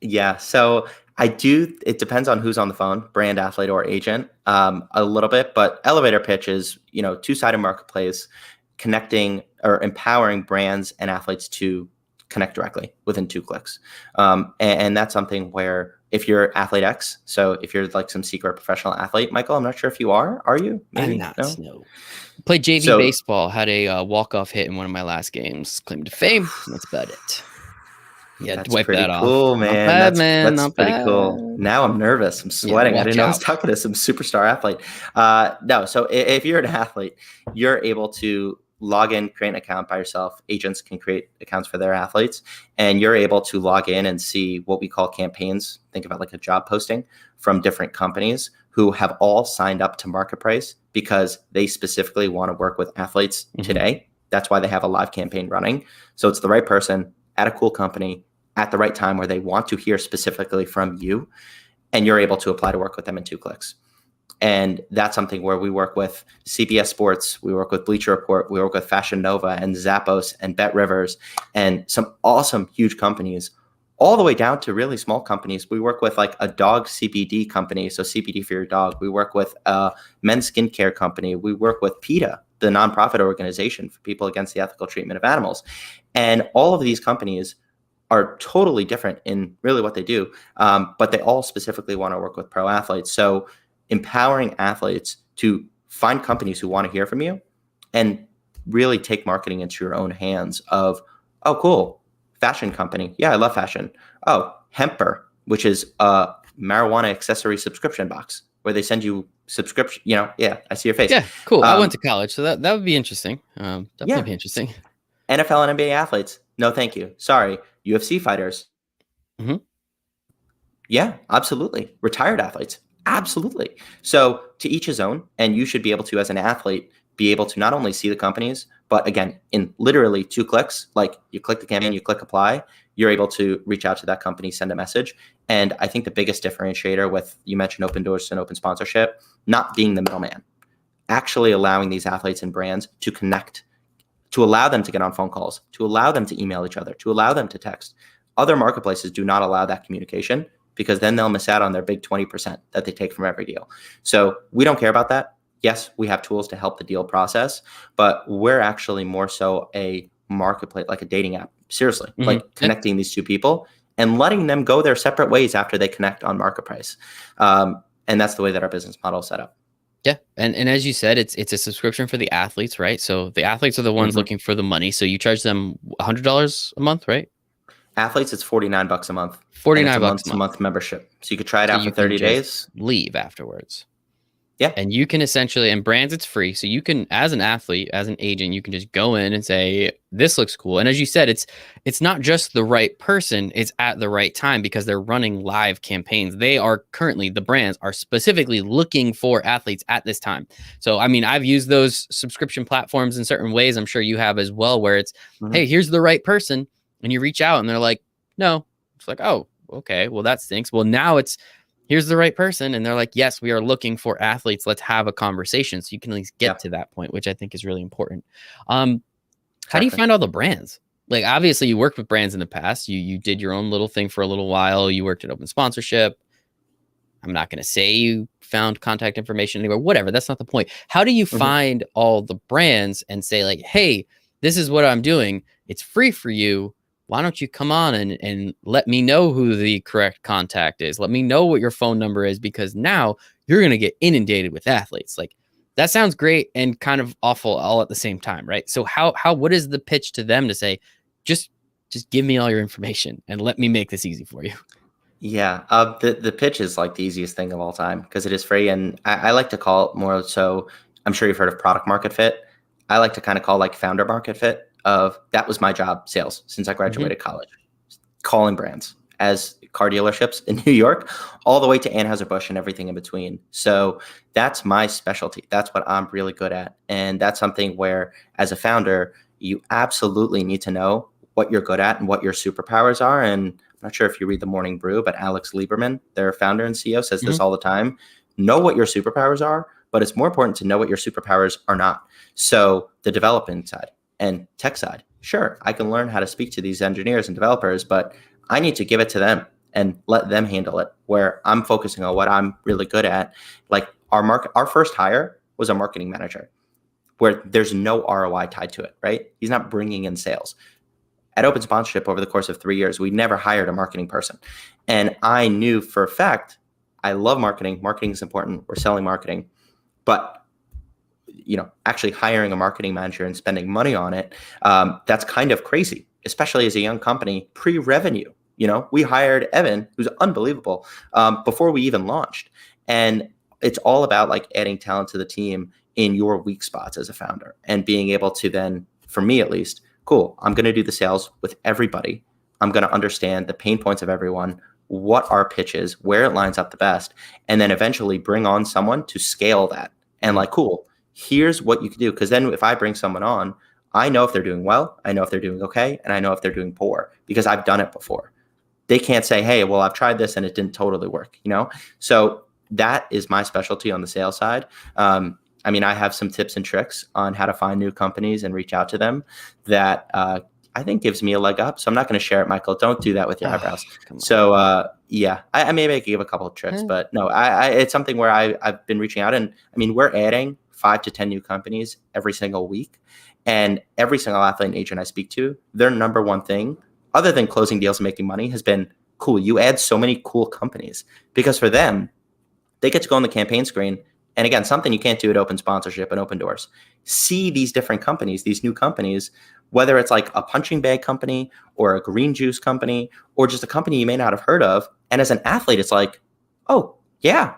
Yeah, so it depends on who's on the phone, brand, athlete, or agent, a little bit, but elevator pitch is, two-sided marketplace, connecting or empowering brands and athletes to connect directly within 2 clicks. And that's something where if you're athlete X, so if you're like some secret professional athlete, Michael, I'm not sure if you are you? Maybe? I'm not, no. Played JV baseball, had a walk-off hit in one of my last games, claim to fame, that's about it. Yeah, that's wipe pretty that cool, off. man. Not bad, That's man. that's Not pretty bad. cool. Now I'm nervous. I'm sweating. I didn't know I was talking to some superstar athlete. No, so if you're an athlete, you're able to log in, create an account by yourself. Agents can create accounts for their athletes, and you're able to log in and see what we call campaigns. Think about like a job posting from different companies who have all signed up to MarketPryce because they specifically want to work with athletes today. That's why they have a live campaign running. So it's the right person at a cool company at the right time where they want to hear specifically from you, and you're able to apply to work with them in 2 clicks. And that's something where we work with CBS Sports, we work with Bleacher Report, we work with Fashion Nova and Zappos and Bet Rivers and some awesome huge companies, all the way down to really small companies. We work with like a dog CBD company, so CBD for your dog. We work with a men's skincare company. We work with PETA, the nonprofit organization for people against the ethical treatment of animals. And all of these companies are totally different in really what they do, but they all specifically want to work with pro athletes. So empowering athletes to find companies who want to hear from you and really take marketing into your own hands of, oh, cool, fashion company. Yeah, I love fashion. Oh, Hemper, which is a marijuana accessory subscription box where they send you subscription, yeah, I see your face. Yeah, cool. I went to college, so that would be interesting. Definitely be interesting. NFL and NBA athletes. No, thank you. Sorry. UFC fighters. Yeah, absolutely. Retired athletes. Absolutely. So to each his own, and you should be able to, as an athlete, be able to not only see the companies, but again, in literally 2 clicks, like you click the campaign, you click apply, you're able to reach out to that company, send a message. And I think the biggest differentiator with, you mentioned open doors and open sponsorship, not being the middleman, actually allowing these athletes and brands to connect, to allow them to get on phone calls, to allow them to email each other, to allow them to text. Other marketplaces do not allow that communication because then they'll miss out on their big 20% that they take from every deal. So we don't care about that. Yes, we have tools to help the deal process, but we're actually more so a marketplace, like a dating app. Seriously, like connecting these 2 people and letting them go their separate ways after they connect on MarketPryce. And that's the way that our business model is set up. Yeah. And as you said, it's a subscription for the athletes, right? So the athletes are the ones looking for the money. So you charge them $100 a month, right? Athletes, it's $49 a month. $49 a month membership. So you could try it out for 30 days. Leave afterwards. Yeah. And you can essentially, and brands, it's free. So you can, as an athlete, as an agent, you can just go in and say, this looks cool. And as you said, it's not just the right person, it's at the right time because they're running live campaigns. They are currently, the brands are specifically looking for athletes at this time. So, I mean, I've used those subscription platforms in certain ways. I'm sure you have as well, where it's, hey, here's the right person. And you reach out and they're like, no. It's like, oh, okay, well, that stinks. Well, now it's, here's the right person. And they're like, yes, we are looking for athletes. Let's have a conversation. So you can at least get to that point, which I think is really important. How do you find all the brands? Like, obviously you worked with brands in the past. You did your own little thing for a little while. You worked at open sponsorship. I'm not going to say you found contact information anywhere, whatever. That's not the point. How do you find all the brands and say like, hey, this is what I'm doing. It's free for you. Why don't you come on and let me know who the correct contact is? Let me know what your phone number is, because now you're going to get inundated with athletes. Like, that sounds great and kind of awful all at the same time, right? So what is the pitch to them to say, just give me all your information and let me make this easy for you? Yeah, the pitch is like the easiest thing of all time because it is free. And I like to call it more so, I'm sure you've heard of product market fit. I like to kind of call like founder market fit of that was my job, sales, since I graduated college, calling brands as car dealerships in New York, all the way to Anheuser-Busch and everything in between. So that's my specialty. That's what I'm really good at. And that's something where, as a founder, you absolutely need to know what you're good at and what your superpowers are. And I'm not sure if you read The Morning Brew, but Alex Lieberman, their founder and CEO, says this all the time. Know what your superpowers are, but it's more important to know what your superpowers are not. So the development side and tech side, sure, I can learn how to speak to these engineers and developers, but I need to give it to them and let them handle it, where I'm focusing on what I'm really good at. Like our first hire was a marketing manager, where there's no ROI tied to it, right? He's not bringing in sales. At Open Sponsorship, over the course of 3 years, we never hired a marketing person. And I knew for a fact, I love marketing. Marketing is important. We're selling marketing. But actually hiring a marketing manager and spending money on it, that's kind of crazy, especially as a young company, pre-revenue. We hired Evan, who's unbelievable, before we even launched. And it's all about like adding talent to the team in your weak spots as a founder and being able to then, for me at least, cool, I'm going to do the sales with everybody. I'm going to understand the pain points of everyone, what our pitch is, where it lines up the best, and then eventually bring on someone to scale that. And like, cool, here's what you can do. Because then if I bring someone on, I know if they're doing well, I know if they're doing okay, and I know if they're doing poor because I've done it before. They can't say, hey, well, I've tried this and it didn't totally work, So that is my specialty on the sales side. I have some tips and tricks on how to find new companies and reach out to them that I think gives me a leg up. So I'm not going to share it, Michael. Don't do that with your eyebrows. So I maybe I could give a couple of tricks, but no, it's something where I've been reaching out, and we're adding 5 to 10 new companies every single week, and every single athlete and agent I speak to, their number one thing, other than closing deals and making money, has been, cool, you add so many cool companies, because for them, they get to go on the campaign screen. And again, something you can't do at Open Sponsorship and Open Doors. See these different companies, these new companies, whether it's like a punching bag company or a green juice company or just a company you may not have heard of. And as an athlete, it's like, oh, yeah,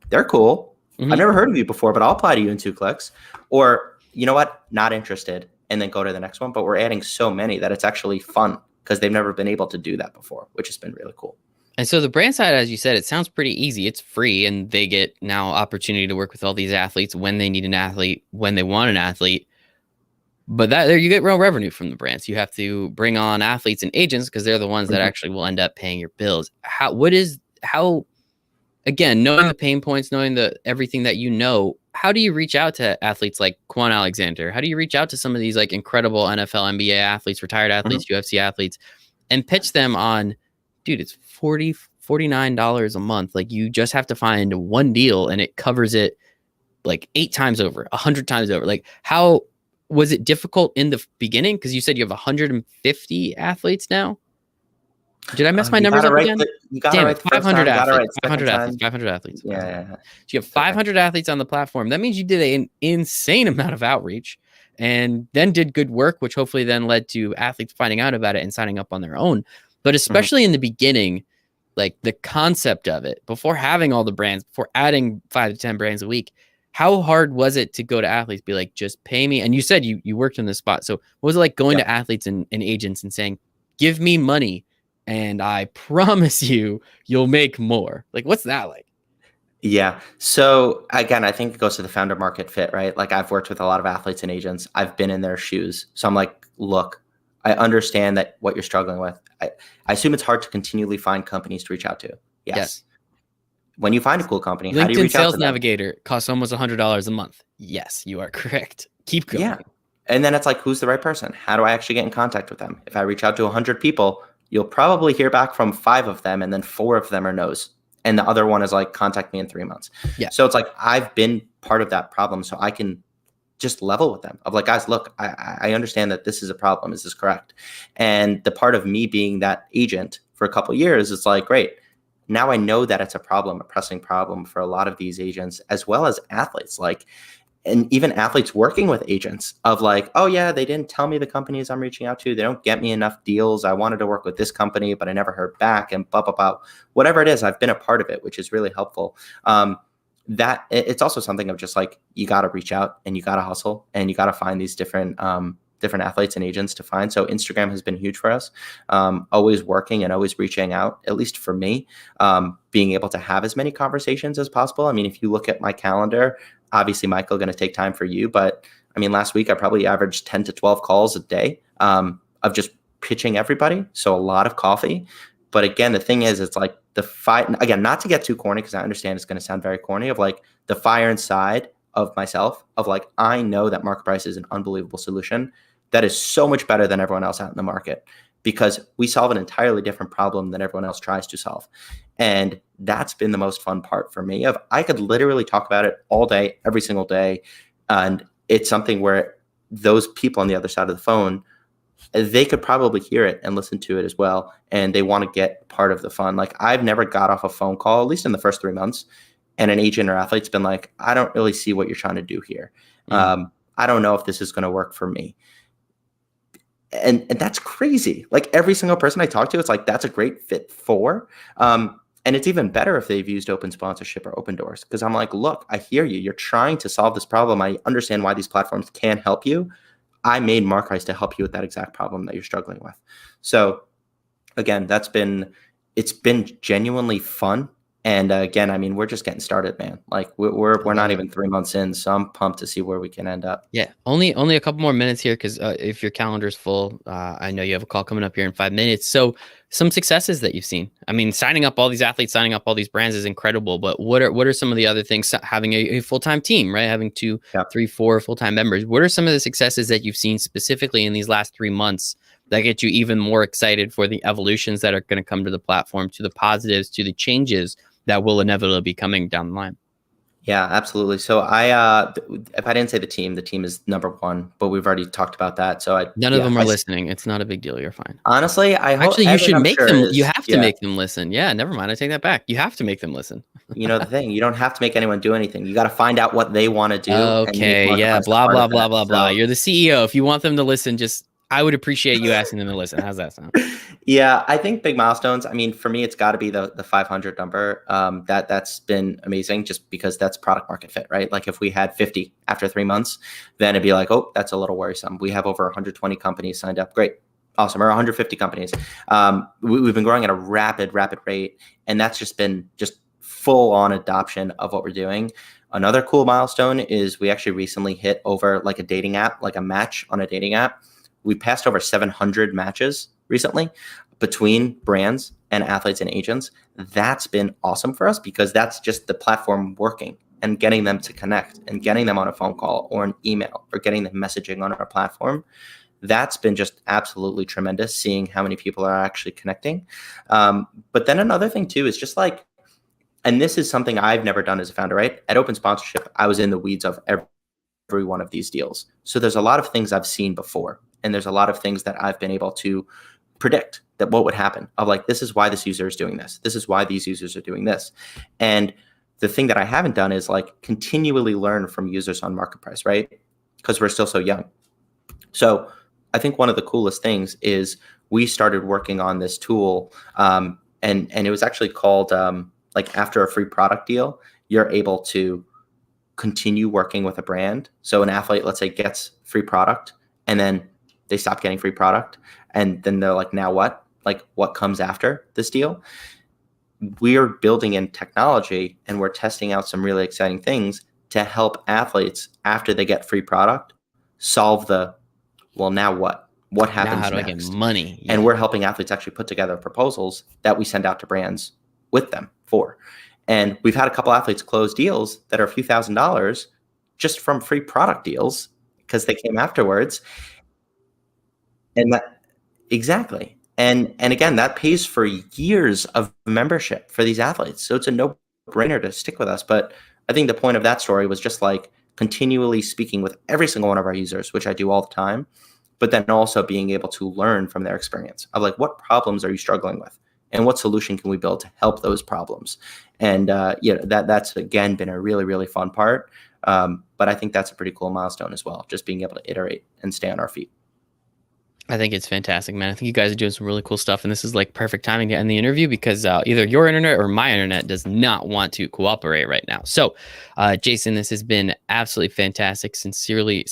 they're cool. I've never heard of you before, but I'll apply to you in 2 clicks. Or, you know what, not interested, and then go to the next one. But we're adding so many that it's actually fun because they've never been able to do that before, which has been really cool. And so the brand side, as you said, it sounds pretty easy. It's free, and they get now opportunity to work with all these athletes when they need an athlete, when they want an athlete. But there you get real revenue from the brands. You have to bring on athletes and agents because they're the ones that actually will end up paying your bills. Again, knowing the pain points, knowing everything that how do you reach out to athletes like Quan Alexander? How do you reach out to some of these like incredible NFL, NBA athletes, retired athletes, UFC athletes, and pitch them on, dude, it's $49 a month. Like, you just have to find one deal and it covers it like 8 times over, 100 times over. Like, how was it difficult in the beginning? Because you said you have 150 athletes now. Did I mess my numbers up again? You got it right. 500 athletes. 500 athletes. Yeah. So you have 500 athletes on the platform. That means you did an insane amount of outreach and then did good work, which hopefully then led to athletes finding out about it and signing up on their own. But especially in the beginning, like the concept of it, before having all the brands, before adding 5 to 10 brands a week, how hard was it to go to athletes, be like, just pay me? And you said you worked in this spot. So what was it like going to athletes and agents and saying, give me money and I promise you'll make more? Like, what's that like? Yeah. So again, I think it goes to the founder market fit, right? Like, I've worked with a lot of athletes and agents. I've been in their shoes. So I'm like, look, I understand that what you're struggling with. I assume it's hard to continually find companies to reach out to. Yes. When you find a cool company, how do you reach out to them? Sales Navigator costs almost $100 a month. Yes, you are correct. Keep going. Yeah. And then it's like, who's the right person? How do I actually get in contact with them? If I reach out to 100 people, you'll probably hear back from 5 of them, and then 4 of them are no's. And the other one is like, contact me in 3 months. Yeah. So it's like, I've been part of that problem. So I can just level with them of like, guys, look, I understand that this is a problem. Is this correct? And the part of me being that agent for a couple of years, it's like, great. Now I know that it's a problem, a pressing problem for a lot of these agents, as well as athletes, like, and even athletes working with agents of like, oh yeah, they didn't tell me the companies I'm reaching out to. They don't get me enough deals. I wanted to work with this company, but I never heard back, and blah, blah, blah. Whatever it is, I've been a part of it, which is really helpful. That it's also something of just like, you got to reach out and you got to hustle and you got to find these different different athletes and agents to find. So Instagram has been huge for us. Always working and always reaching out, at least for me, being able to have as many conversations as possible. I mean, if you look at my calendar, obviously, Michael, going to take time for you, but I mean, last week I probably averaged 10 to 12 calls a day of just pitching everybody. So a lot of coffee. But again, the thing is, it's like the fight, again, not to get too corny, because I understand it's going to sound very corny, of like the fire inside of myself of like, I know that MarketPryce is an unbelievable solution that is so much better than everyone else out in the market, because we solve an entirely different problem than everyone else tries to solve. And that's been the most fun part for me. Of I could literally talk about it all day, every single day. And it's something where those people on the other side of the phone, they could probably hear it and listen to it as well. And they want to get part of the fun. Like I've never got off a phone call, at least in the first 3 months, and an agent or athlete's been like, I don't really see what you're trying to do here. I don't know if this is going to work for me. And that's crazy. Like every single person I talk to, it's like, that's a great fit for. And it's even better if they've used open sponsorship or open doors. Because I'm like, look, I hear you. You're trying to solve this problem. I understand why these platforms can help you. I made MarketPryce to help you with that exact problem that you're struggling with. So again, it's been genuinely fun. And again, I mean, we're just getting started, man. Like we're not even 3 months in, so I'm pumped to see where we can end up. Yeah, only a couple more minutes here, because if your calendar's full, I know you have a call coming up here in 5 minutes. So some successes that you've seen. I mean, signing up all these athletes, signing up all these brands is incredible. But what are some of the other things? Having a full-time team, right? Having 2, 3, 4 full-time members. What are some of the successes that you've seen specifically in these last 3 months that get you even more excited for the evolutions that are going to come to the platform, to the positives, to the changes that will inevitably be coming down the line? Yeah, absolutely. So if I didn't say the team is number one, but we've already talked about that. So None of them are listening. It's not a big deal. You're fine. Honestly, I hope actually you should I'm make sure them. is, You have to yeah. make them listen. Yeah, never mind. I take that back. You have to make them listen. You know the thing, you don't have to make anyone do anything. You got to find out what they want to do. Okay. And Yeah. MarketPryce Blah part blah of blah that. blah blah. You're the CEO. If you want them to listen, I would appreciate you asking them to listen. How's that sound? Yeah, I think big milestones. I mean, for me, it's got to be the 500 number. That's been amazing, just because that's product market fit, right? Like if we had 50 after 3 months, then it'd be like, oh, that's a little worrisome. We have over 120 companies signed up. Great, awesome, or 150 companies. We've been growing at a rapid rate, and that's just been full on adoption of what we're doing. Another cool milestone is we actually recently hit over like a dating app, like a match on a dating app. We passed over 700 matches recently between brands and athletes and agents. That's been awesome for us, because that's just the platform working and getting them to connect and getting them on a phone call or an email or getting them messaging on our platform. That's been just absolutely tremendous, seeing how many people are actually connecting. But then another thing too is just like, and this is something I've never done as a founder, right? At Open Sponsorship, I was in the weeds of every one of these deals. So there's a lot of things I've seen before. And there's a lot of things that I've been able to predict that what would happen, of like, this is why this user is doing this. This is why these users are doing this. And the thing that I haven't done is like continually learn from users on MarketPryce, right? Because we're still so young. So I think one of the coolest things is we started working on this tool, and it was actually called like after a free product deal, you're able to continue working with a brand. So an athlete, let's say, gets free product, and then they stop getting free product. And then they're like, now what? Like, what comes after this deal? We're building in technology, and we're testing out some really exciting things to help athletes after they get free product solve the, well, now what? What happens now? How do next? I get money? Yeah. And we're helping athletes actually put together proposals that we send out to brands with them for. And we've had a couple athletes close deals that are a few $1,000s just from free product deals, because they came afterwards. And that, exactly. And again, that pays for years of membership for these athletes. So it's a no-brainer to stick with us. But I think the point of that story was just like continually speaking with every single one of our users, which I do all the time, but then also being able to learn from their experience of like, what problems are you struggling with? And what solution can we build to help those problems? And that's again been a really, really fun part. But I think that's a pretty cool milestone as well, just being able to iterate and stay on our feet. I think it's fantastic, man. I think you guys are doing some really cool stuff, and this is like perfect timing to end the interview because either your internet or my internet does not want to cooperate right now. So, Jason, this has been absolutely fantastic. Sincerely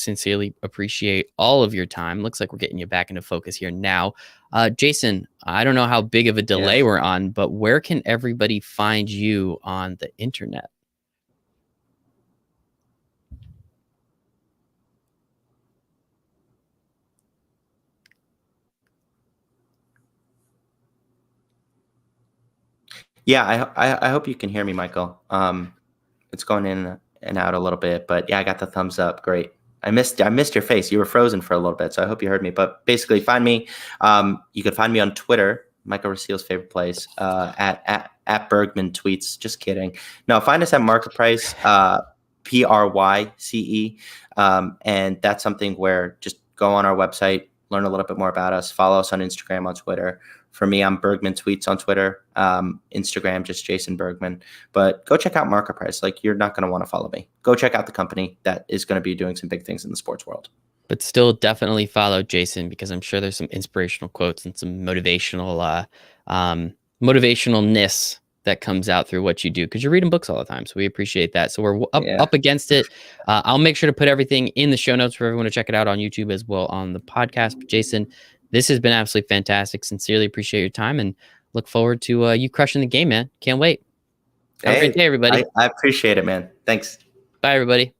appreciate all of your time. Looks like we're getting you back into focus here now. Jason, I don't know how big of a Yeah. delay we're on, but where can everybody find you on the internet? Yeah, I hope you can hear me, Michael. It's going in and out a little bit, but yeah, I got the thumbs up. Great. I missed your face. You were frozen for a little bit, so I hope you heard me. But basically, find me. You could find me on Twitter, Michael Rasile's favorite place, at Bergman tweets. Just kidding. No, find us at MarketPryce, Pryce, and that's something where just go on our website, learn a little bit more about us, follow us on Instagram, on Twitter. For me, I'm Bergman Tweets on Twitter, Instagram, just Jason Bergman. But go check out MarketPryce. Like, you're not going to want to follow me. Go check out the company that is going to be doing some big things in the sports world. But still, definitely follow Jason because I'm sure there's some inspirational quotes and some motivationalness that comes out through what you do because you're reading books all the time. So we appreciate that. So we're up against it. I'll make sure to put everything in the show notes for everyone to check it out on YouTube as well on the podcast. But Jason, this has been absolutely fantastic. Sincerely appreciate your time and look forward to you crushing the game, man. Can't wait. Have a great day, everybody. I appreciate it, man. Thanks. Bye, everybody.